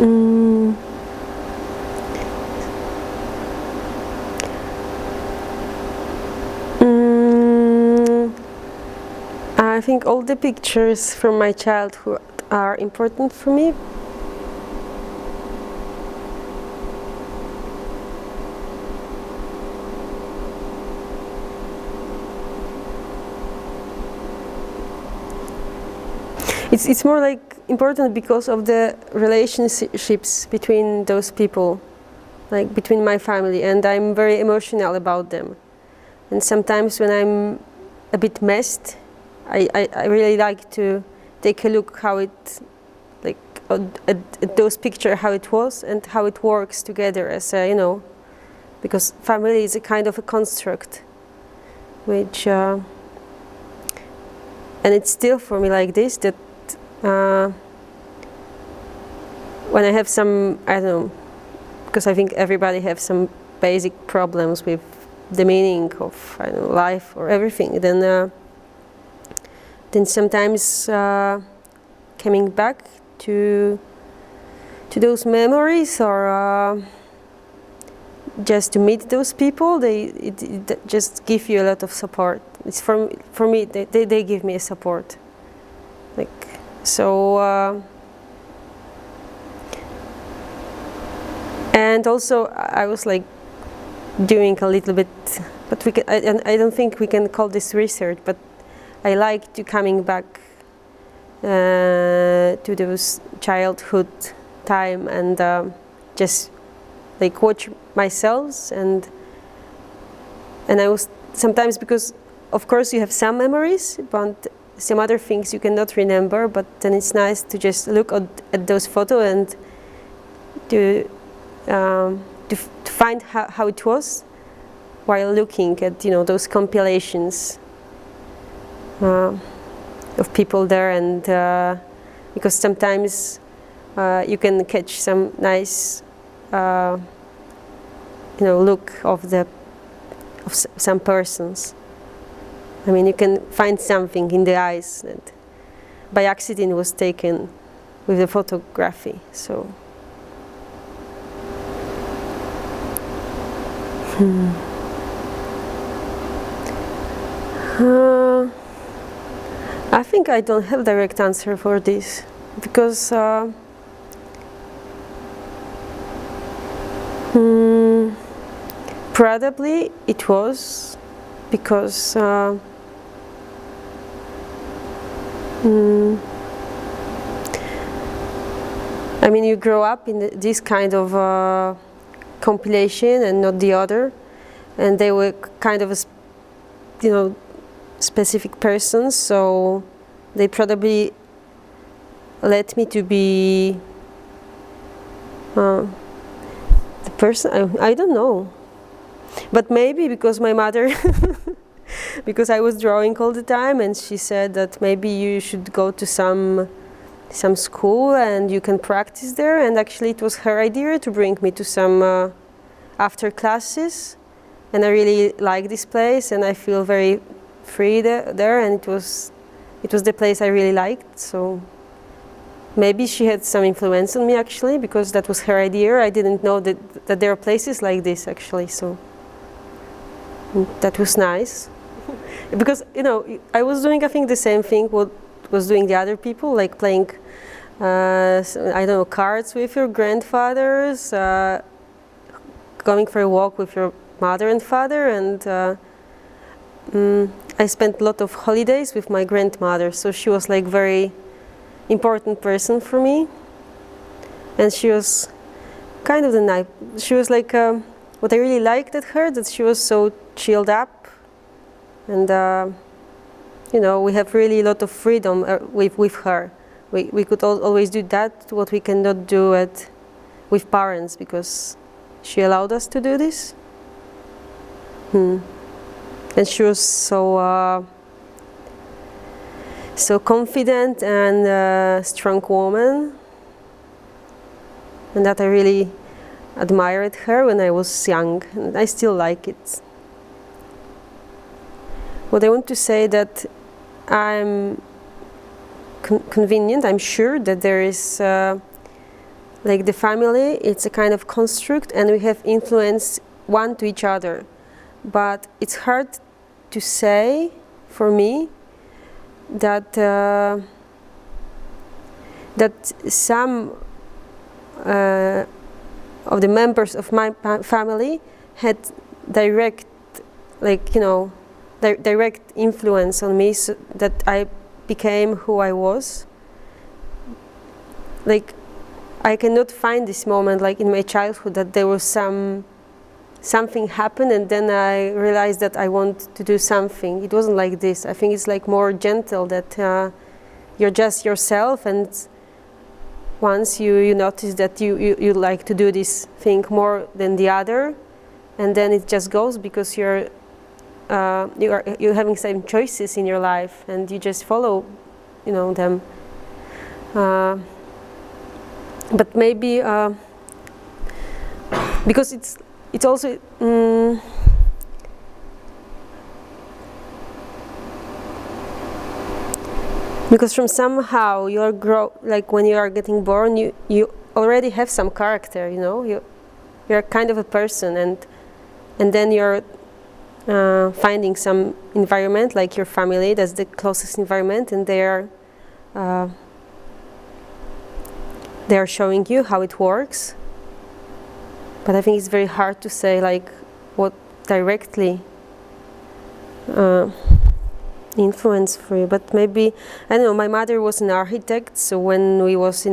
Mm. I think all the pictures from my childhood are important for me. It's more like important because of the relationships between those people, like between my family, and I'm very emotional about them. And sometimes when I'm a bit messed, I really like to take a look how it, like at those pictures, how it was and how it works together as a, you know, because family is a kind of a construct, which, and it's still for me like this, that when I have some, I don't know, because I think everybody has some basic problems with the meaning of, I don't know, life or everything, then sometimes coming back to those memories, or just to meet those people, it just give you a lot of support. It's for me, they give me a support. Like, so, and also I was like doing a little bit, but I don't think we can call this research, but I like to coming back to those childhood time and just like watch myself, and I was sometimes, because of course you have some memories, but some other things you cannot remember, but then it's nice to just look at those photos and to find how it was while looking at, you know, those compilations of people there, and because sometimes you can catch some nice you know, look of some persons. I mean, you can find something in the eyes that by accident was taken with the photography. So I think I don't have direct answer for this, because probably it was because I mean, you grow up in this kind of compilation and not the other, and they were kind of a, you know, specific persons, so they probably let me to be the person. I don't know, but maybe because my mother because I was drawing all the time, and she said that maybe you should go to some school and you can practice there, and actually it was her idea to bring me to some after classes, and I really like this place and I feel very free there, and it was the place I really liked. So maybe she had some influence on me, actually, because that was her idea. I didn't know that there are places like this, actually, so that was nice. Because, you know, I was doing, I think, the same thing what was doing the other people, like playing I don't know, cards with your grandfathers, going for a walk with your mother and father, and I spent a lot of holidays with my grandmother, so she was like very important person for me, and she was kind of the nice. She was like what I really liked at her, that she was so chilled up, and you know, we have really a lot of freedom with her. We could always do that what we cannot do with parents, because she allowed us to do this. And she was so so confident and strong woman, and that I really admired her when I was young, and I still like it. What I want to say, that I'm convenient. I'm sure that there is like the family, it's a kind of construct, and we have influence one to each other. But it's hard to say for me that that some of the members of my family had direct, like, you know, direct influence on me, so that I became who I was. Like, I cannot find this moment, like in my childhood, that there was something happened and then I realized that I want to do something. It wasn't like this. I think it's like more gentle, that you're just yourself, and once you notice that you like to do this thing more than the other, and then it just goes, because you're having some choices in your life, and you just follow, you know, them. But maybe because it's also because from somehow like when you are getting born, you already have some character, you know, you're kind of a person, and then you're finding some environment, like your family, that's the closest environment, and they are showing you how it works. But I think it's very hard to say, like, what directly influence for you. But maybe, I don't know, my mother was an architect, so when I was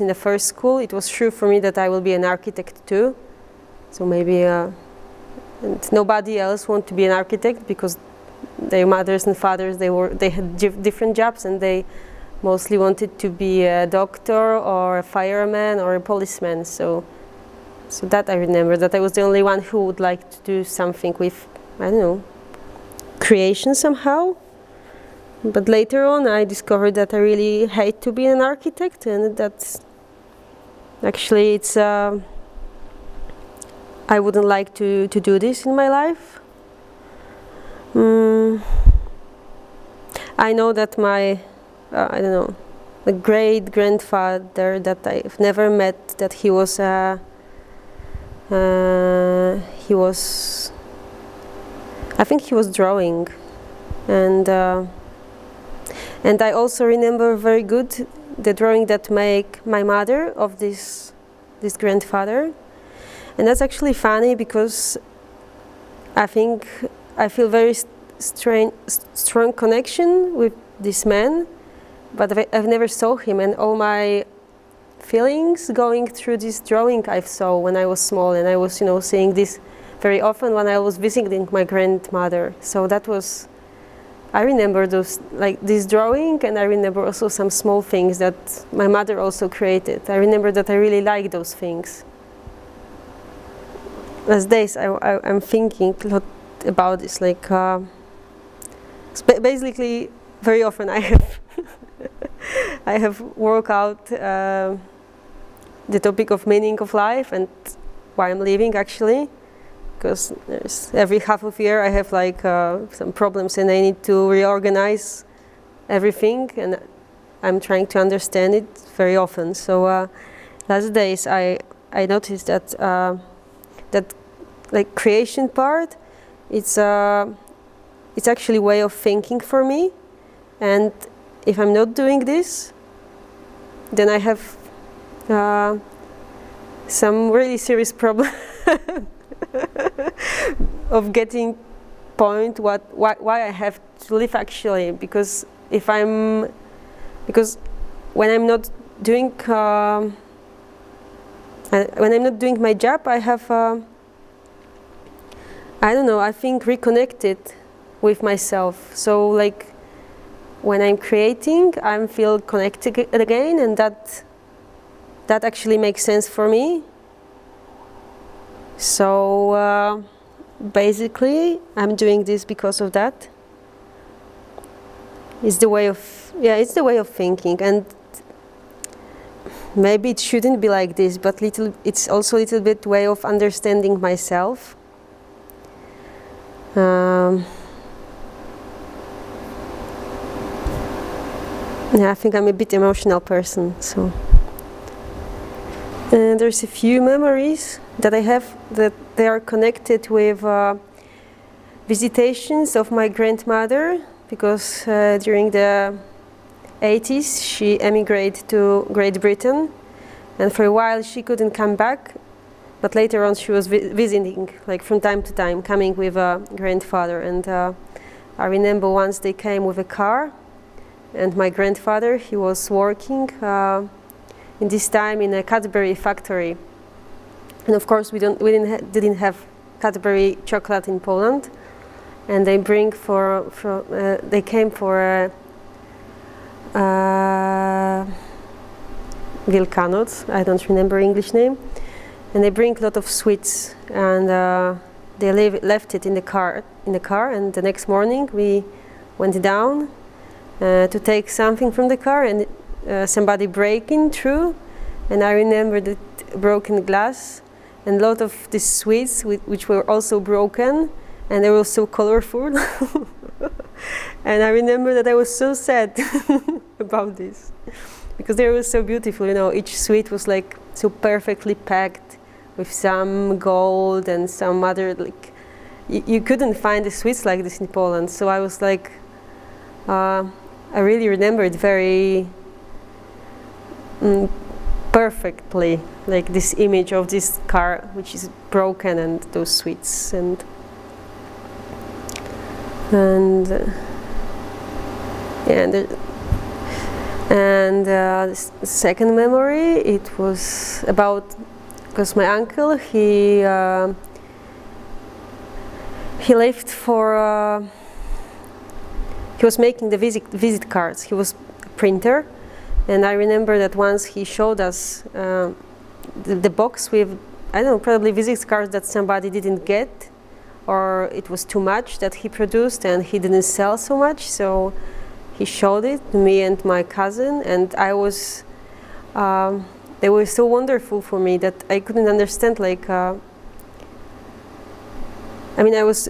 in the first school, it was true for me that I will be an architect too. So maybe and nobody else wanted to be an architect, because their mothers and fathers, they had different jobs, and they mostly wanted to be a doctor or a fireman or a policeman. So that I remember, that I was the only one who would like to do something with, I don't know, creation somehow. But later on I discovered that I really hate to be an architect, and that's actually I wouldn't like to do this in my life. I know that my I don't know, the great grandfather that I've never met, that he was I think he was drawing, and I also remember very good the drawing that make my mother of this grandfather. And that's actually funny, because I think I feel very strong connection with this man, but I've never saw him, and all my feelings going through this drawing I saw when I was small, and I was, you know, seeing this very often when I was visiting my grandmother. So that was, I remember those, like this drawing, and I remember also some small things that my mother also created. I remember that I really like those things. These days I'm thinking a lot about this, like basically very often I have I have worked out the topic of meaning of life and why I'm living, actually, because every half of year I have like some problems, and I need to reorganize everything, and I'm trying to understand it very often. So last days I noticed that that like creation part, it's actually a way of thinking for me, and if I'm not doing this, then I have some really serious problem of getting point why I have to live, actually, because when I'm not doing my job, I have I don't know, I think reconnected with myself. So like when I'm creating, I feel connected again, and that actually makes sense for me. So basically I'm doing this because of that. It's the way of thinking, and maybe it shouldn't be like this, but it's also a little bit way of understanding myself. Yeah, I think I'm a bit emotional person, so And there's a few memories that I have that they are connected with visitations of my grandmother, because during the 80s she emigrated to Great Britain, and for a while she couldn't come back, but later on she was visiting, like from time to time, coming with a grandfather. And I remember once they came with a car, and my grandfather, he was working in this time in a Cadbury factory, and of course we didn't have Cadbury chocolate in Poland, and they came for Wielkanoc, I don't remember English name, and they bring a lot of sweets, and they left it in the car, and the next morning we went down to take something from the car, and somebody breaking through, and I remember the broken glass and a lot of these sweets which were also broken, and they were so colorful. And I remember that I was so sad about this, because they were so beautiful, you know, each sweet was like so perfectly packed with some gold and some other, like, you couldn't find the sweets like this in Poland. So I was like, I really remember it very perfectly, like this image of this car which is broken and those sweets. And the second memory, it was about, because my uncle, he left for he was making the visit cards. He was a printer, and I remember that once he showed us the box with, I don't know, probably visit cards that somebody didn't get, or it was too much that he produced and he didn't sell so much. So he showed it to me and my cousin, and I was, they were so wonderful for me that I couldn't understand, like, I mean, I was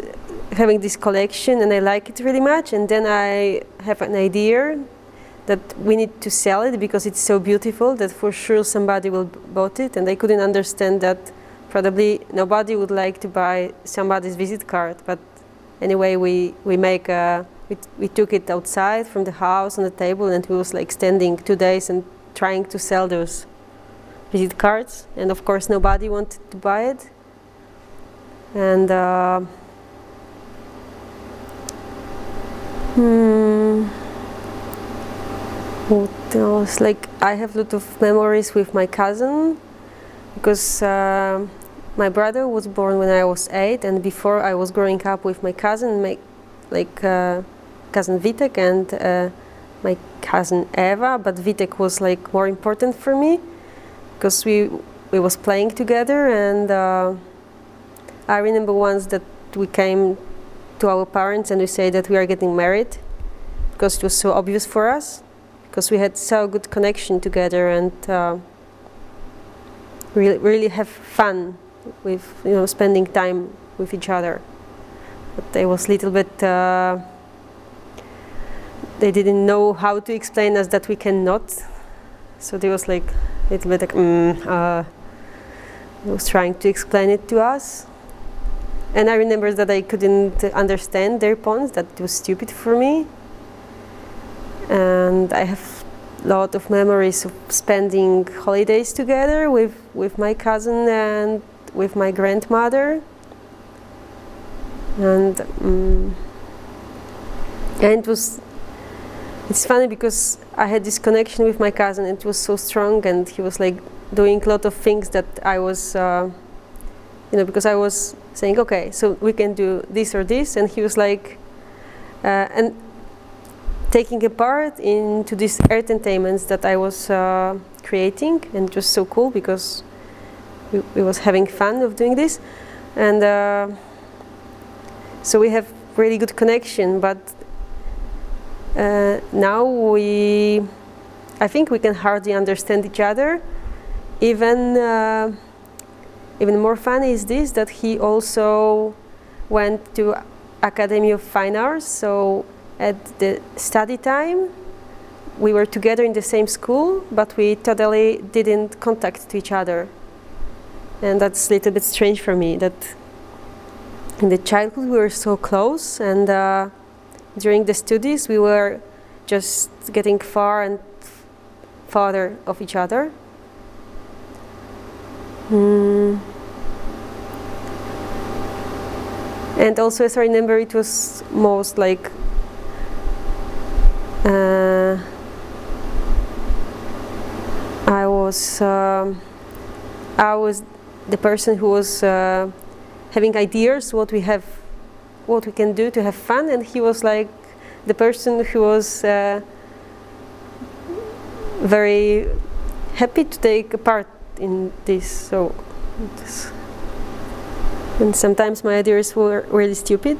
having this collection and I like it really much, and then I have an idea that we need to sell it because it's so beautiful that for sure somebody will bought it, and I couldn't understand that probably nobody would like to buy somebody's visit card. But anyway, we took it outside from the house on the table, and we was like standing 2 days and trying to sell those visit cards, and of course nobody wanted to buy it. And what else? Like, I have a lot of memories with my cousin, because my brother was born when I was 8, and before I was growing up with my cousin, cousin Vitek and my cousin Eva, but Vitek was like more important for me because we was playing together. And I remember once that we came to our parents and we said that we are getting married, because it was so obvious for us, because we had so good connection together, and really have fun with, you know, spending time with each other. But they was a little bit, they didn't know how to explain us that we cannot. So they was like a little bit like, they was trying to explain it to us. And I remember that I couldn't understand their points, that it was stupid for me. And I have a lot of memories of spending holidays together with my cousin and with my grandmother. And it's funny because I had this connection with my cousin, and it was so strong, and he was like doing a lot of things that I was, you know, because I was saying, okay, so we can do this or this, and he was like, and taking a part into these entertainments that I was creating, and it was so cool because we was having fun of doing this. And so we have really good connection, but now I think we can hardly understand each other. Even more funny is this, that he also went to Academy of Fine Arts, so at the study time we were together in the same school, but we totally didn't contact to each other. And that's a little bit strange for me, that in the childhood we were so close, and during the studies we were just getting far and farther of each other. And also, as I remember, it was most like I was the person who was having ideas what we can do to have fun, and he was like the person who was very happy to take a part in this. So, and sometimes my ideas were really stupid.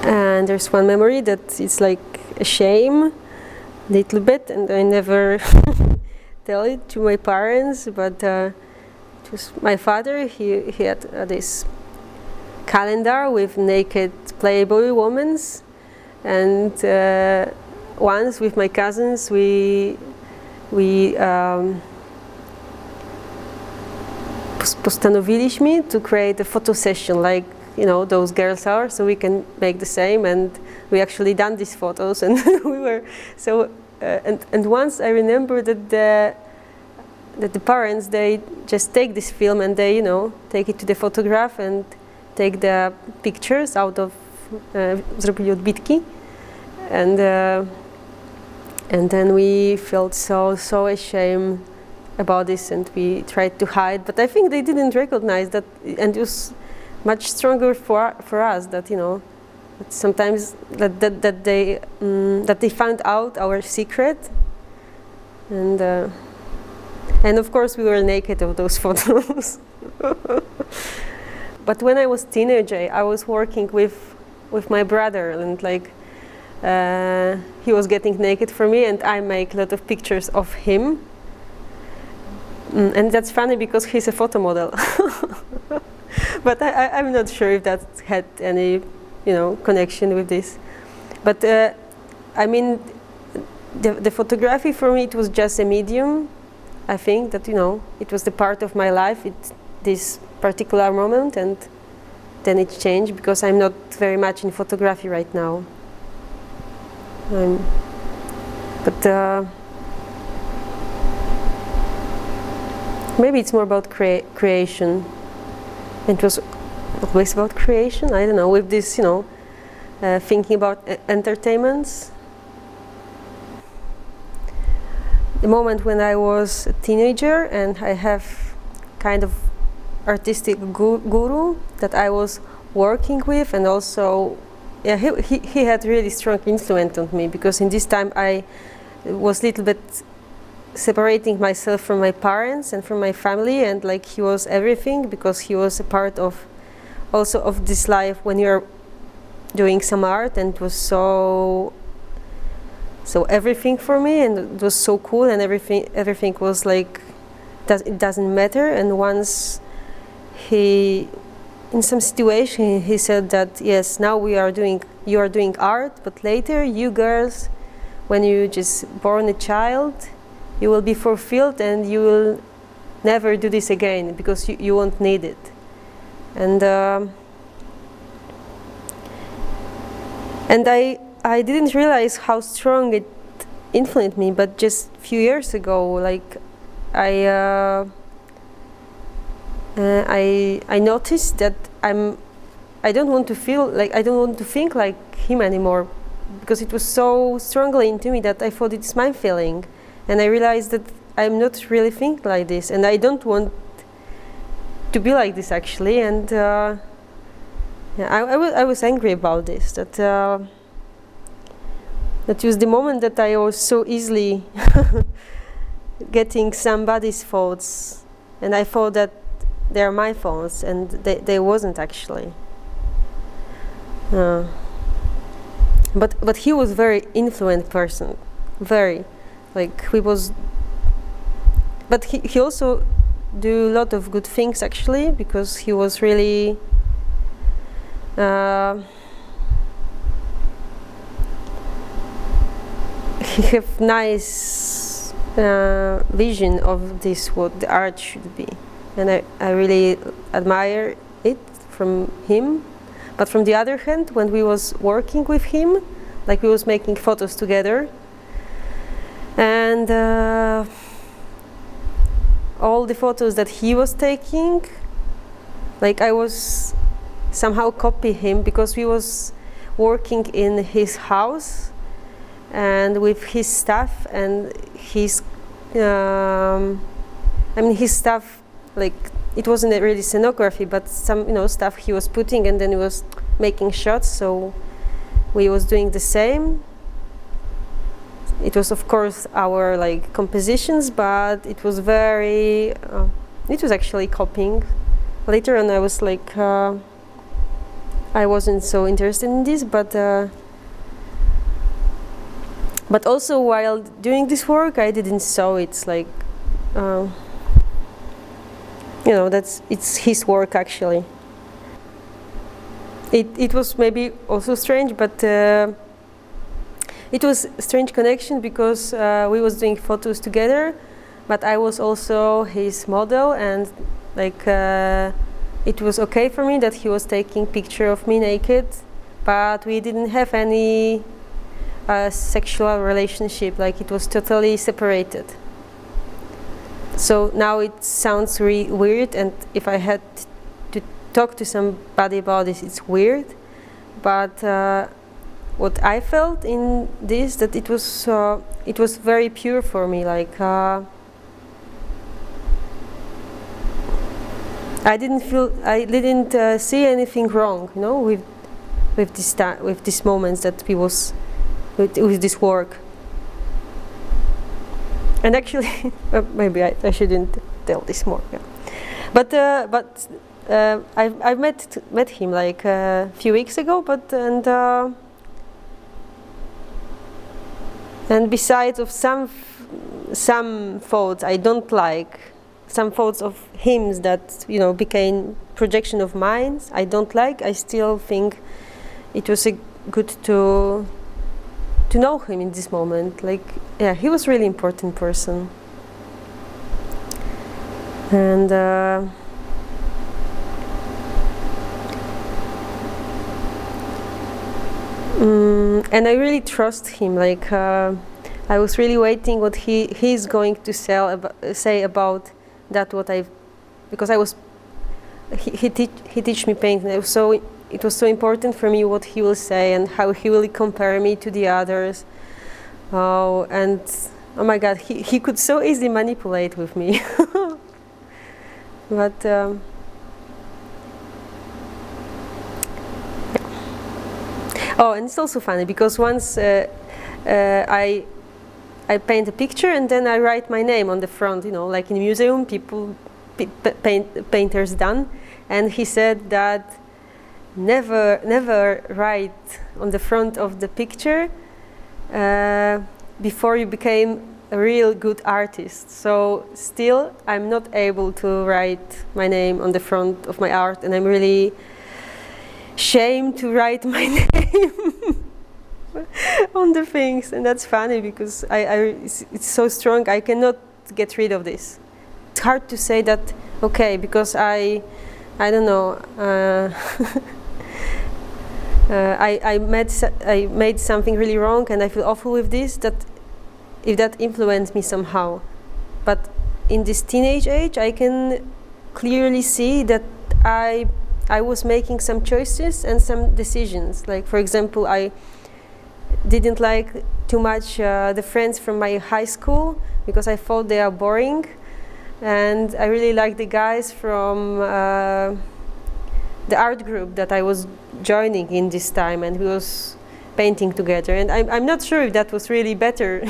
And there's one memory that is like a shame, little bit, and I never tell it to my parents, but it was my father. He had this calendar with naked Playboy women, and once with my cousins we postanowiliśmy to create a photo session, like, you know, those girls are, so we can make the same, and we actually done these photos, and we were so and once I remember that the parents, they just take this film and they, you know, take it to the photograph and take the pictures out of zrobili odbitki, and then we felt so ashamed about this, and we tried to hide, but I think they didn't recognize that, and it was much stronger for us that, you know, that sometimes that they found out our secret, and of course we were naked of those photos. But when I was teenager, I was working with my brother, and like he was getting naked for me, and I make a lot of pictures of him, and that's funny because he's a photo model. But I'm not sure if that had any, you know, connection with this. But I mean, the photography for me, it was just a medium. I think that, you know, it was the part of my life, this particular moment, and then it changed because I'm not very much in photography right now. But maybe it's more about creation. It was always about creation, I don't know, with this, you know, thinking about entertainments. The moment when I was a teenager and I have kind of artistic guru that I was working with, and also, yeah, he had really strong influence on me, because in this time I was a little bit separating myself from my parents and from my family, and like he was everything, because he was a part of also of this life when you're doing some art, and it was so everything for me, and it was so cool, and everything was like it doesn't matter. And once in some situation he said that, yes, now you are doing art, but later you girls, when you just born a child, you will be fulfilled and you will never do this again, because you won't need it. And I didn't realize how strong it influenced me, but just a few years ago, like I noticed that I don't want to feel like, I don't want to think like him anymore, because it was so strongly into me that I thought it's my feeling. And I realized that I'm not really thinking like this, and I don't want to be like this actually. And yeah, I was angry about this. That was the moment that I was so easily getting somebody's thoughts, and I thought that they are my thoughts, and they wasn't actually. But he was very influential person, very. Like he was, but he also do a lot of good things actually, because he was really he have nice vision of this, what the art should be, and I really admire it from him. But from the other hand, when we was working with him, like we was making photos together, and all the photos that he was taking, like I was somehow copy him, because we was working in his house and with his stuff and his I mean his stuff, like it wasn't really scenography, but some stuff he was putting, and then he was making shots, so we was doing the same. It was of course our like compositions, but it was very it was actually copying. Later on I was like I wasn't so interested in this, but also while doing this work I didn't saw it's like it's his work actually. It was maybe also strange, but it was a strange connection, because we was doing photos together, but I was also his model, and like it was okay for me that he was taking picture of me naked, but we didn't have any sexual relationship, like it was totally separated. So now it sounds really weird, and if I had to talk to somebody about this, it's weird, but what I felt in this, that it was very pure for me, like I didn't see anything wrong, with these moments that we was with this work. And actually, maybe I shouldn't tell this more. Yeah. But I met him like a few weeks ago, and besides of some thoughts I don't like, some thoughts of him that became projection of mine I don't like, I still think it was good to know him in this moment. Like, yeah, he was really important person, and I really trust him. Like, I was really waiting what he's going to say about that. Because he teach me painting. So it was so important for me what he will say and how he will compare me to the others. And oh my God, he could so easily manipulate with me. But yeah. Oh, and it's also funny because once I paint a picture and then I write my name on the front, like in a museum, painters done, and he said that never write on the front of the picture before you became a real good artist. So still I'm not able to write my name on the front of my art, and I'm really ashamed to write my name on the things. And that's funny because it's so strong, I cannot get rid of this. It's hard to say that, okay, because I don't know, I made something really wrong and I feel awful with this, that if that influenced me somehow. But in this teenage age I can clearly see that I was making some choices and some decisions. Like, for example, I didn't like too much the friends from my high school because I thought they are boring, and I really liked the guys from the art group that I was joining in this time, and we was painting together. And I'm not sure if that was really better,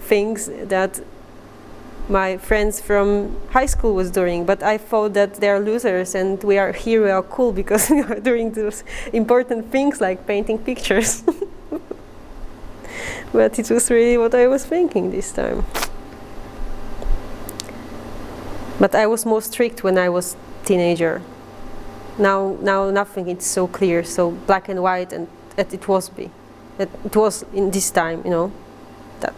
things that my friends from high school was doing, but I thought that they are losers and we are cool because we are doing those important things like painting pictures. But it was really what I was thinking this time. But I was more strict when I was teenager. now nothing is so clear, so black and white, and that it was in this time, that.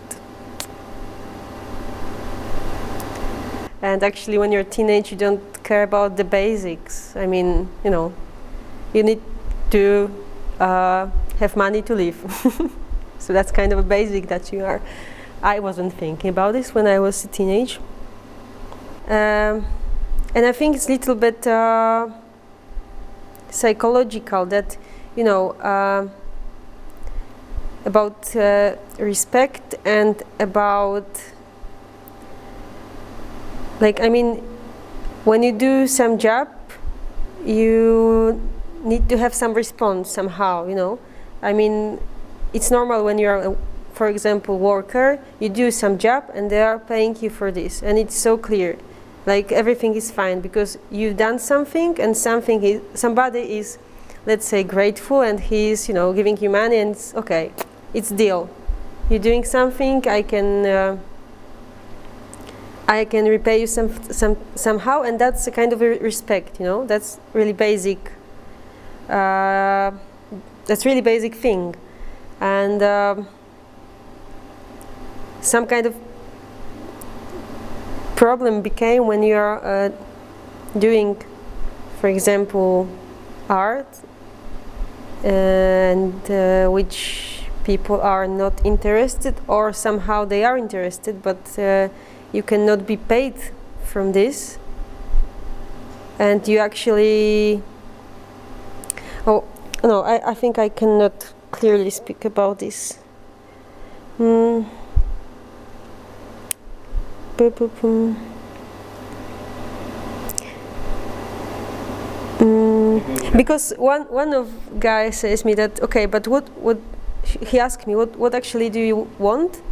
And actually, when you're a teenager, you don't care about the basics. I mean, you need to have money to live. So that's kind of a basic that you are. I wasn't thinking about this when I was a teenager. And I think it's a little bit psychological that, about respect and about, when you do some job, you need to have some response somehow, it's normal when you're, for example, worker, you do some job and they are paying you for this, and it's so clear, like everything is fine because you've done something, and somebody is, let's say, grateful, and he's, giving you money, and it's okay, it's deal. You're doing something, I can repay you somehow, and that's a kind of a respect, that's really basic. That's really basic thing, and some kind of problem became when you are doing, for example, art, and which people are not interested, or somehow they are interested, but you cannot be paid from this, and you actually, I think I cannot clearly speak about this. Because one of guys says me that, okay, but what he asked me, what actually do you want?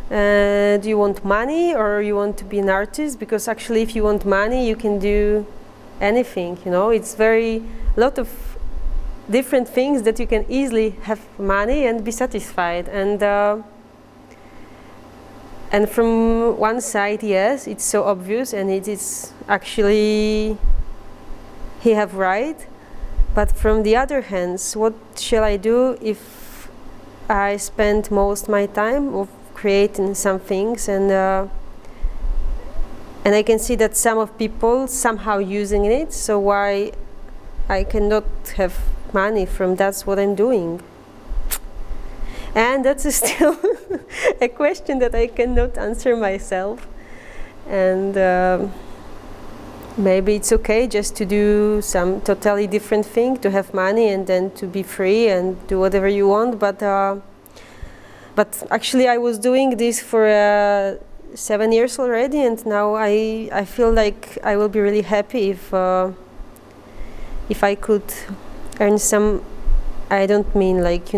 Do you want money, or you want to be an artist? Because actually, if you want money, you can do anything. It's a lot of different things that you can easily have money and be satisfied. And from one side, yes, it's so obvious, and it is actually he have right. But from the other hand, what shall I do if I spend most my time of creating some things, and I can see that some of people somehow using it, so why I cannot have money from that's what I'm doing? And that's still a question that I cannot answer myself, and maybe it's okay just to do some totally different thing, to have money and then to be free and do whatever you want, but actually I was doing this for 7 years already, and now I feel like I will be really happy if I could earn some, I don't mean like,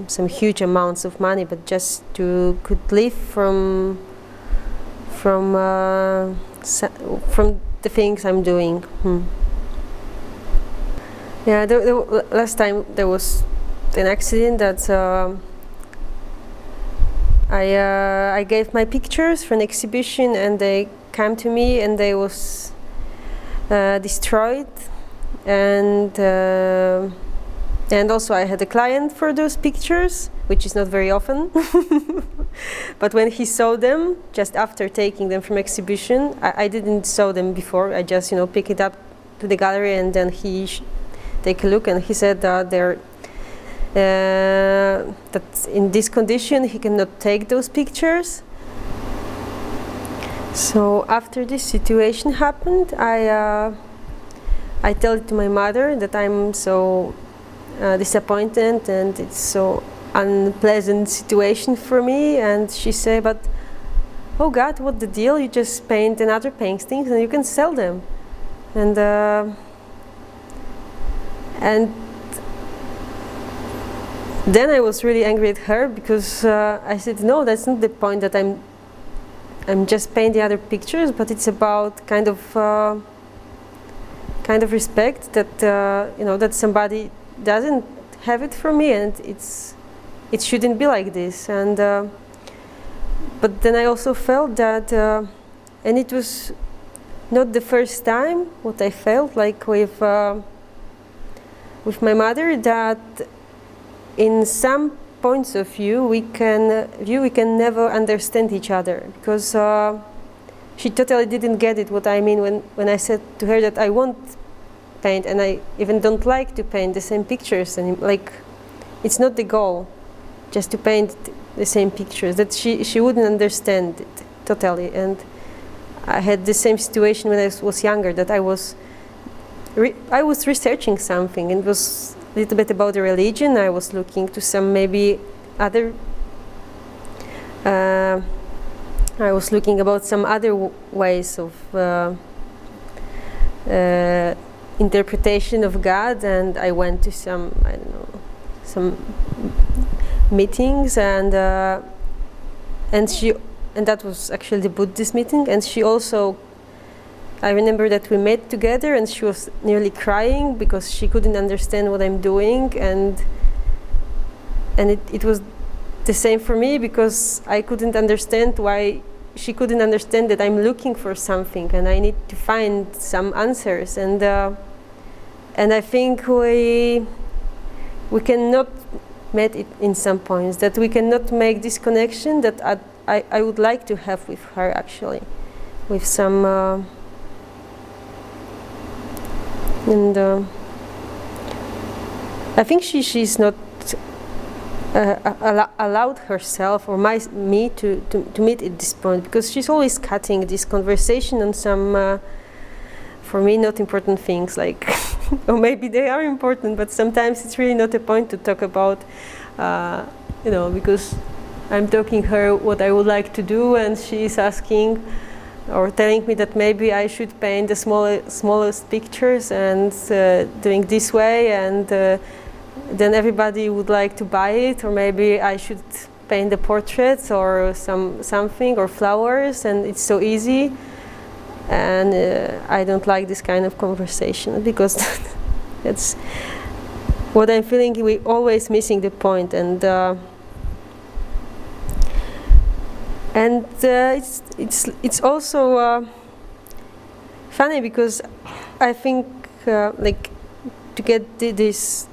some huge amounts of money, but just could live from the things I'm doing. Yeah, the last time there was an accident that I gave my pictures for an exhibition, and they came to me and they was destroyed, and also I had a client for those pictures, which is not very often. But when he saw them, just after taking them from exhibition, I didn't saw them before, I just pick it up to the gallery, and then he take a look, and he said that that in this condition he cannot take those pictures. So after this situation happened, I tell it to my mother that I'm so disappointed and it's so unpleasant situation for me, and she said, but oh God, what the deal, you just paint another paintings and you can sell them. And then I was really angry at her, because I said, no, that's not the point, that I'm just painting other pictures, but it's about kind of respect that that somebody doesn't have it from me, and it shouldn't be like this. And but then I also felt that, and it was not the first time what I felt like with with my mother that in some points of view we can never understand each other, because she totally didn't get it what I mean when I said to her that I won't paint and I even don't like to paint the same pictures, and like it's not the goal just to paint the same pictures, that she wouldn't understand it totally. And I had the same situation when I was younger, that I was researching something, and it was a little bit about the religion. I was looking to some maybe other I was looking about some other ways of interpretation of God, and I went to some, I don't know, some meetings, and that was actually the Buddhist meeting, and she also, I remember that we met together, and she was nearly crying because she couldn't understand what I'm doing, and it was the same for me, because I couldn't understand why she couldn't understand that I'm looking for something and I need to find some answers. And I think we cannot meet it in some points, that we cannot make this connection that I would like to have with her, actually, with some I think she's not allowed herself or me to meet at this point, because she's always cutting this conversation on some for me not important things, like or maybe they are important, but sometimes it's really not a point to talk about, because I'm talking her what I would like to do, and she's asking or telling me that maybe I should paint the smallest pictures and doing this way, and then everybody would like to buy it, or maybe I should paint the portraits or something or flowers, and it's so easy. And I don't like this kind of conversation, because that's what I'm feeling. We always missing the point, and it's also funny, because I think like to get this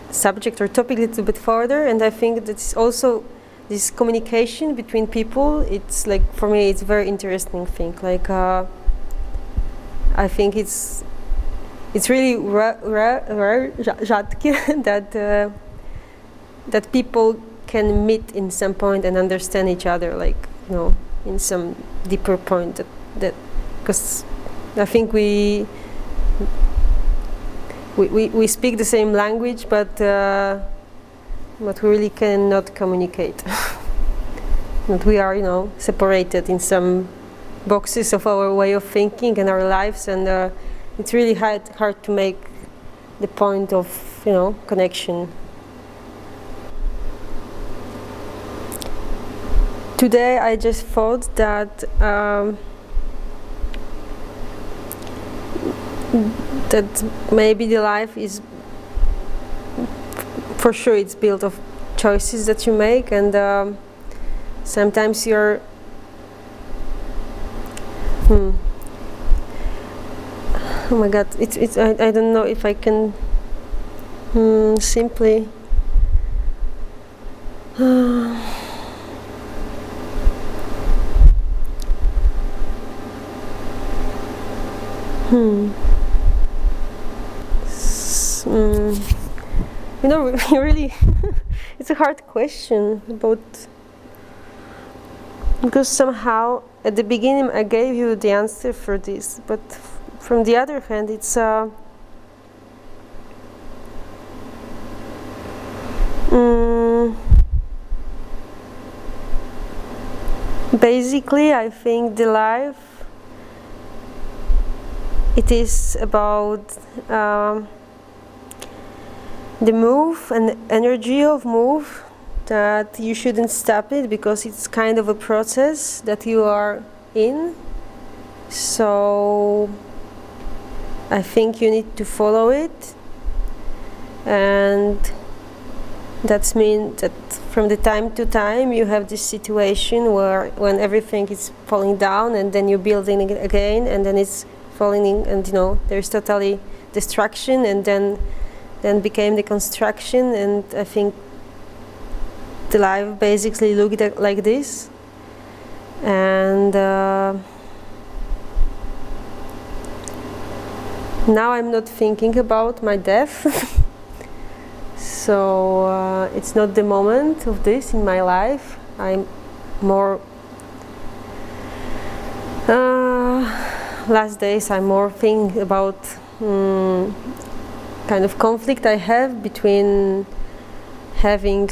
subject or topic a little bit further, and I think that's also this communication between people. It's like, for me, it's a very interesting thing. Like I think it's really rare that people can meet in some point and understand each other, like, in some deeper point, that because I think we speak the same language, but we really cannot communicate. That we are, separated in some boxes of our way of thinking and our lives, and it's really hard to make the point of, connection. Today I just thought that that maybe the life is, for sure, it's built of choices that you make, and sometimes you're oh my god, it's I don't know if I can simply really it's a hard question, because somehow at the beginning I gave you the answer for this, but from the other hand, it's basically, I think the life, it is about the move and the energy of move, that you shouldn't stop it, because it's kind of a process that you are in. So I think you need to follow it, and that means that from the time to time you have this situation when everything is falling down, and then you're building it again, and then it's falling in, and there's totally destruction, and then then became the construction, and I think the life basically looked like this. And now I'm not thinking about my death. So it's not the moment of this in my life. I'm more last days I'm more thinking about kind of conflict I have between having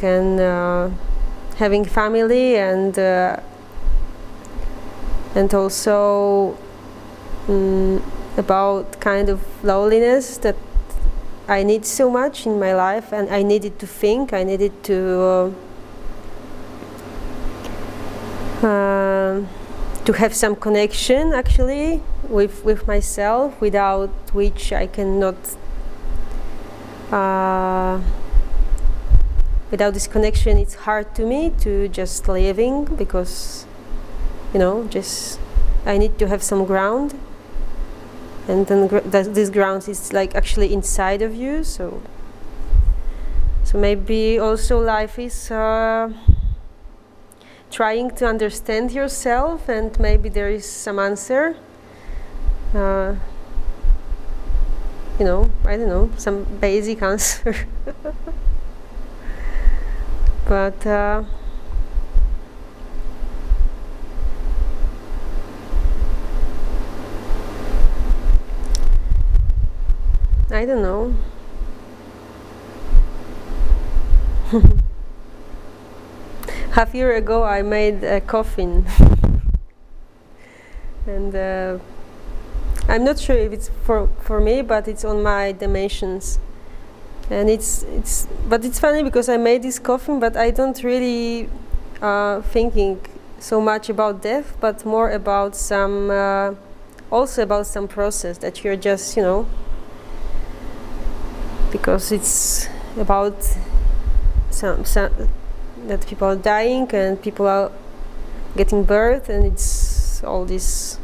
family and also about kind of loneliness that I need so much in my life, and I needed to think, I needed to have some connection actually with myself, without which I cannot, without this connection it's hard to me to just living, because just I need to have some ground, and then this ground is like actually inside of you. So maybe also life is trying to understand yourself, and maybe there is some answer. I don't know, some basic answer. But I don't know. Half a year ago I made a coffin. And I'm not sure if it's for me, but it's on my dimensions. And it's funny because I made this coffin, but I don't really thinking so much about death, but more about some also about some process that you're just because it's about some that people are dying and people are getting birth, and it's all this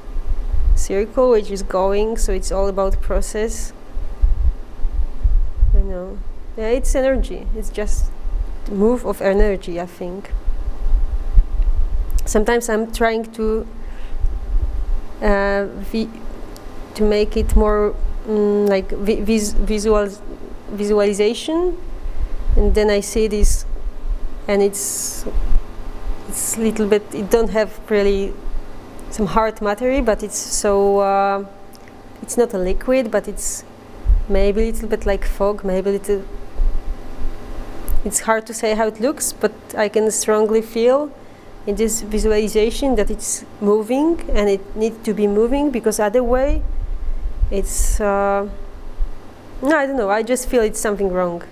circle which is going, so it's all about process. Yeah, it's energy, it's just the move of energy, I think. Sometimes I'm trying to make it more like visualization, and then I see this, and it's little bit, it don't have really some hard material, but it's so it's not a liquid, but it's maybe a little bit like fog, maybe it's hard to say how it looks, but I can strongly feel in this visualization that it's moving, and it needs to be moving, because other way it's no, I don't know, I just feel it's something wrong.